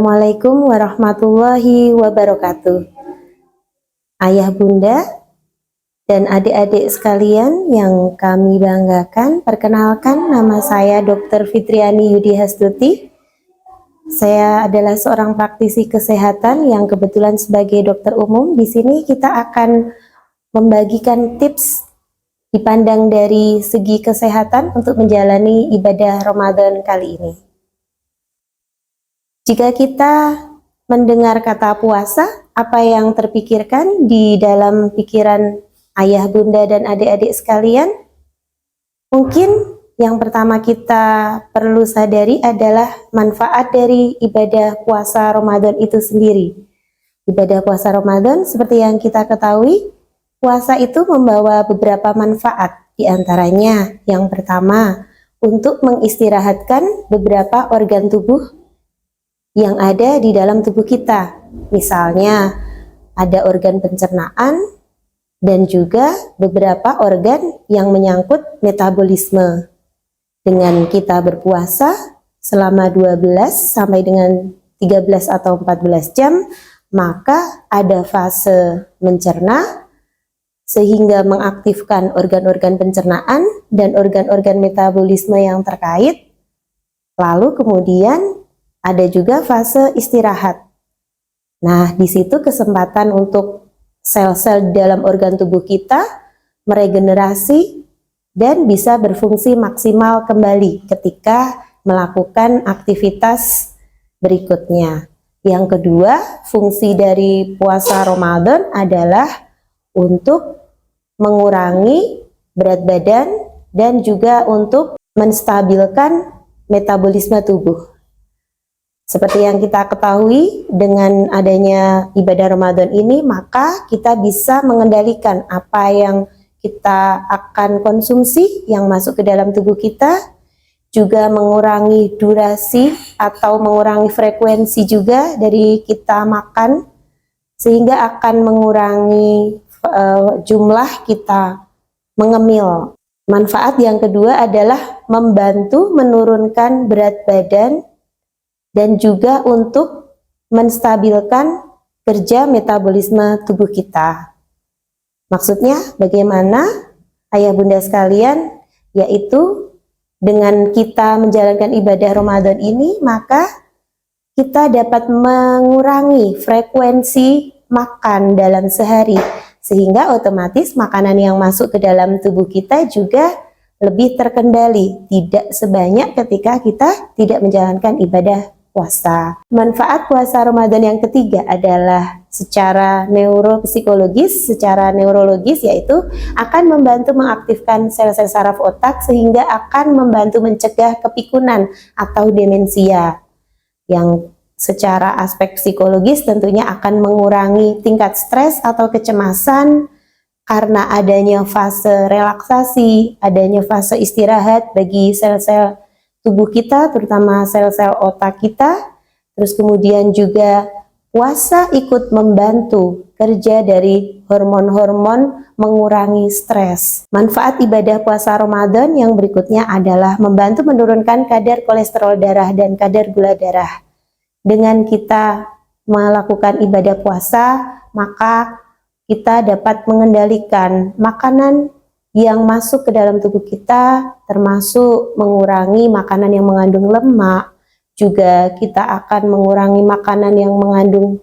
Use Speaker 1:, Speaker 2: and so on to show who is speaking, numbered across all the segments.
Speaker 1: Assalamualaikum warahmatullahi wabarakatuh. Ayah, bunda, dan adik-adik sekalian yang kami banggakan, perkenalkan, nama saya Dr. Fitriani Yudi Hastuti. Saya adalah seorang praktisi kesehatan yang kebetulan sebagai dokter umum. Di sini kita akan membagikan tips dipandang dari segi kesehatan untuk menjalani ibadah Ramadan kali ini. Jika kita mendengar kata puasa, apa yang terpikirkan di dalam pikiran ayah, bunda, dan adik-adik sekalian? Mungkin yang pertama kita perlu sadari adalah manfaat dari ibadah puasa Ramadan itu sendiri. Ibadah puasa Ramadan, seperti yang kita ketahui, puasa itu membawa beberapa manfaat. Di antaranya, yang pertama, untuk mengistirahatkan beberapa organ tubuh yang ada di dalam tubuh kita. Misalnya, ada organ pencernaan dan juga beberapa organ yang menyangkut metabolisme. Dengan kita berpuasa selama 12 sampai dengan 13 atau 14 jam, maka ada fase mencerna sehingga mengaktifkan organ-organ pencernaan dan organ-organ metabolisme yang terkait. Lalu kemudian ada juga fase istirahat. Nah, di situ kesempatan untuk sel-sel dalam organ tubuh kita meregenerasi dan bisa berfungsi maksimal kembali ketika melakukan aktivitas berikutnya. Yang kedua, fungsi dari puasa Ramadan adalah untuk mengurangi berat badan dan juga untuk menstabilkan metabolisme tubuh. Seperti yang kita ketahui, dengan adanya ibadah Ramadan ini, maka kita bisa mengendalikan apa yang kita akan konsumsi yang masuk ke dalam tubuh kita, juga mengurangi durasi atau mengurangi frekuensi juga dari kita makan, sehingga akan mengurangi jumlah kita mengemil. Manfaat yang kedua adalah membantu menurunkan berat badan dan juga untuk menstabilkan kerja metabolisme tubuh kita. Maksudnya bagaimana, ayah bunda sekalian? Yaitu dengan kita menjalankan ibadah Ramadan ini, maka kita dapat mengurangi frekuensi makan dalam sehari, sehingga otomatis makanan yang masuk ke dalam tubuh kita juga lebih terkendali, tidak sebanyak ketika kita tidak menjalankan ibadah puasa. Manfaat puasa Ramadan yang ketiga adalah secara neuropsikologis, secara neurologis, yaitu akan membantu mengaktifkan sel-sel saraf otak sehingga akan membantu mencegah kepikunan atau demensia, yang secara aspek psikologis tentunya akan mengurangi tingkat stres atau kecemasan karena adanya fase relaksasi, adanya fase istirahat bagi sel-sel tubuh kita, terutama sel-sel otak kita. Terus kemudian juga puasa ikut membantu kerja dari hormon-hormon mengurangi stres. Manfaat ibadah puasa Ramadan yang berikutnya adalah membantu menurunkan kadar kolesterol darah dan kadar gula darah. Dengan kita melakukan ibadah puasa, maka kita dapat mengendalikan makanan yang masuk ke dalam tubuh kita, termasuk mengurangi makanan yang mengandung lemak, juga kita akan mengurangi makanan yang mengandung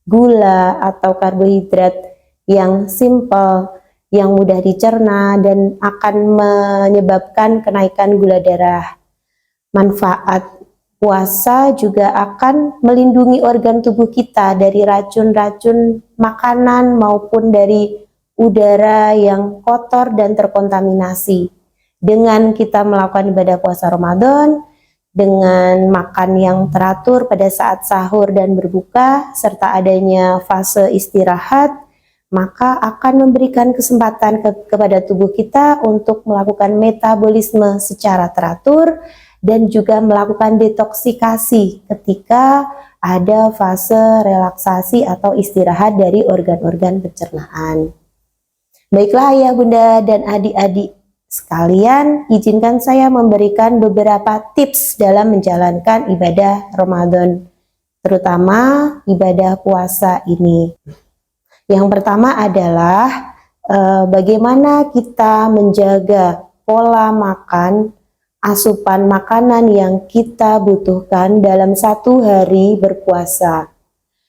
Speaker 1: gula atau karbohidrat yang simple, yang mudah dicerna dan akan menyebabkan kenaikan gula darah. Manfaat puasa juga akan melindungi organ tubuh kita dari racun-racun makanan maupun dari udara yang kotor dan terkontaminasi. Dengan kita melakukan ibadah puasa Ramadan, dengan makan yang teratur pada saat sahur dan berbuka, serta adanya fase istirahat, maka akan memberikan kesempatan kepada tubuh kita untuk melakukan metabolisme secara teratur dan juga melakukan detoksikasi ketika ada fase relaksasi atau istirahat dari organ-organ pencernaan. Baiklah ayah, bunda, dan adik-adik sekalian, izinkan saya memberikan beberapa tips dalam menjalankan ibadah Ramadan terutama ibadah puasa ini. Yang pertama adalah bagaimana kita menjaga pola makan, asupan makanan yang kita butuhkan dalam satu hari berpuasa,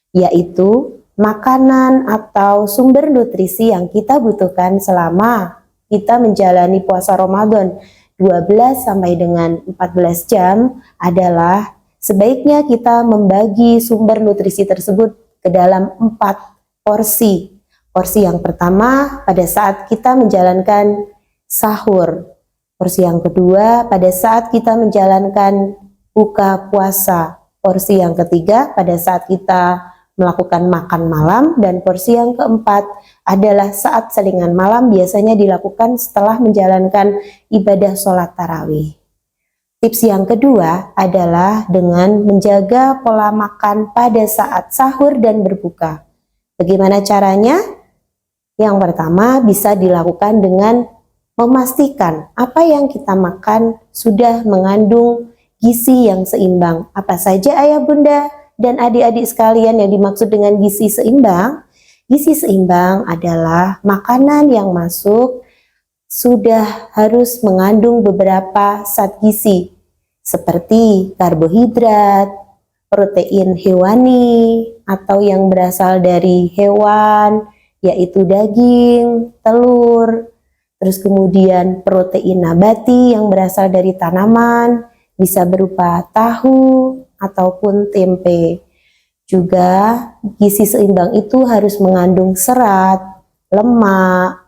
Speaker 1: yaitu makanan atau sumber nutrisi yang kita butuhkan selama kita menjalani puasa Ramadan 12 sampai dengan 14 jam adalah sebaiknya kita membagi sumber nutrisi tersebut ke dalam 4 porsi. Porsi yang pertama pada saat kita menjalankan sahur. Porsi yang kedua pada saat kita menjalankan buka puasa. Porsi yang ketiga pada saat kita melakukan makan malam. Dan porsi yang keempat adalah saat selingan malam, biasanya dilakukan setelah menjalankan ibadah sholat tarawih. Tips yang kedua adalah dengan menjaga pola makan pada saat sahur dan berbuka. Bagaimana caranya? Yang pertama bisa dilakukan dengan memastikan apa yang kita makan sudah mengandung gizi yang seimbang. Apa saja ayah bunda dan adik-adik sekalian yang dimaksud dengan gizi seimbang? Gizi seimbang adalah makanan yang masuk sudah harus mengandung beberapa zat gizi seperti karbohidrat, protein hewani atau yang berasal dari hewan, yaitu daging, telur, terus kemudian protein nabati yang berasal dari tanaman, bisa berupa tahu ataupun tempe. Juga gizi seimbang itu harus mengandung serat, lemak,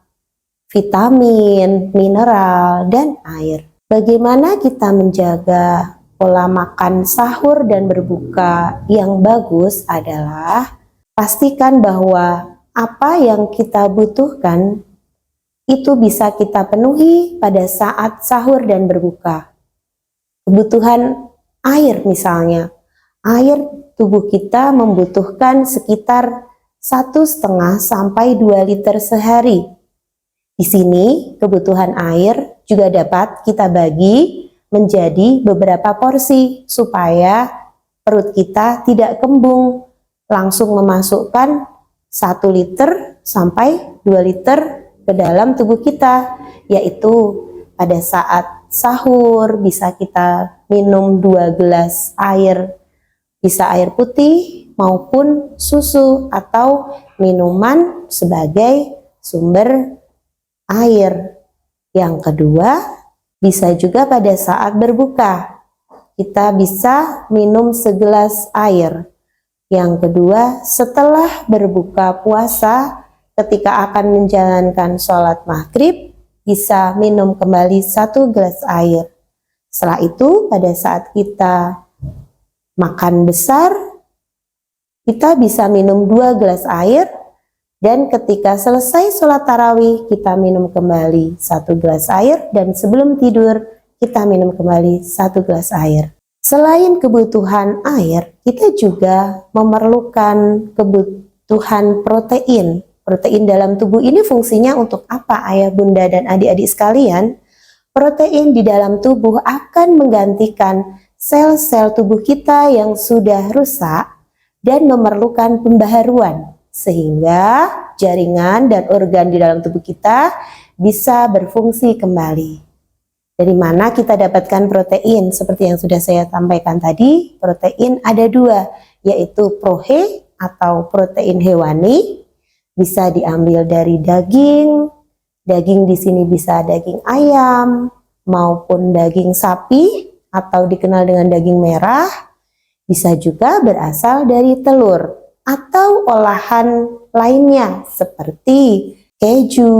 Speaker 1: vitamin, mineral, dan air. Bagaimana kita menjaga pola makan sahur dan berbuka yang bagus adalah pastikan bahwa apa yang kita butuhkan itu bisa kita penuhi pada saat sahur dan berbuka. Kebutuhan air misalnya, air tubuh kita membutuhkan sekitar 1,5 sampai 2 liter sehari. Di sini kebutuhan air juga dapat kita bagi menjadi beberapa porsi supaya perut kita tidak kembung, langsung memasukkan 1 liter sampai 2 liter ke dalam tubuh kita, yaitu pada saat sahur bisa kita minum 2 gelas air, bisa air putih maupun susu atau minuman sebagai sumber air. Yang kedua, bisa juga pada saat berbuka, kita bisa minum segelas air. Yang kedua, setelah berbuka puasa, ketika akan menjalankan sholat maghrib, bisa minum kembali 1 gelas air. Setelah itu, pada saat kita makan besar, kita bisa minum 2 gelas air. Dan ketika selesai sholat tarawih, kita minum kembali 1 gelas air, dan sebelum tidur, kita minum kembali 1 gelas air. Selain kebutuhan air, kita juga memerlukan kebutuhan protein. Protein dalam tubuh ini fungsinya untuk apa ayah bunda dan adik-adik sekalian? Protein di dalam tubuh akan menggantikan sel-sel tubuh kita yang sudah rusak dan memerlukan pembaharuan, sehingga jaringan dan organ di dalam tubuh kita bisa berfungsi kembali. Dari mana kita dapatkan protein? Seperti yang sudah saya sampaikan tadi, protein ada 2, yaitu prohe atau protein hewani, bisa diambil dari daging. Daging di sini bisa daging ayam maupun daging sapi atau dikenal dengan daging merah. Bisa juga berasal dari telur atau olahan lainnya seperti keju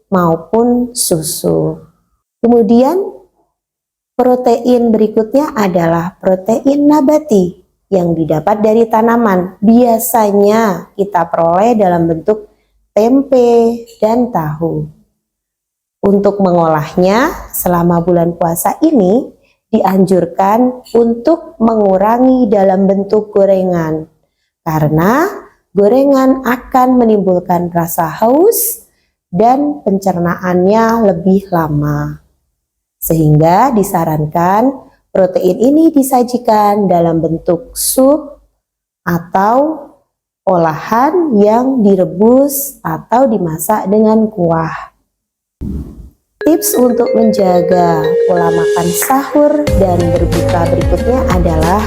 Speaker 1: maupun susu. Kemudian protein berikutnya adalah protein nabati yang didapat dari tanaman. Biasanya kita peroleh dalam bentuk tempe dan tahu. Untuk mengolahnya selama bulan puasa ini dianjurkan untuk mengurangi dalam bentuk gorengan, karena gorengan akan menimbulkan rasa haus dan pencernaannya lebih lama. Sehingga disarankan protein ini disajikan dalam bentuk sup, atau olahan yang direbus atau dimasak dengan kuah. Tips untuk menjaga pola makan sahur dan berbuka berikutnya adalah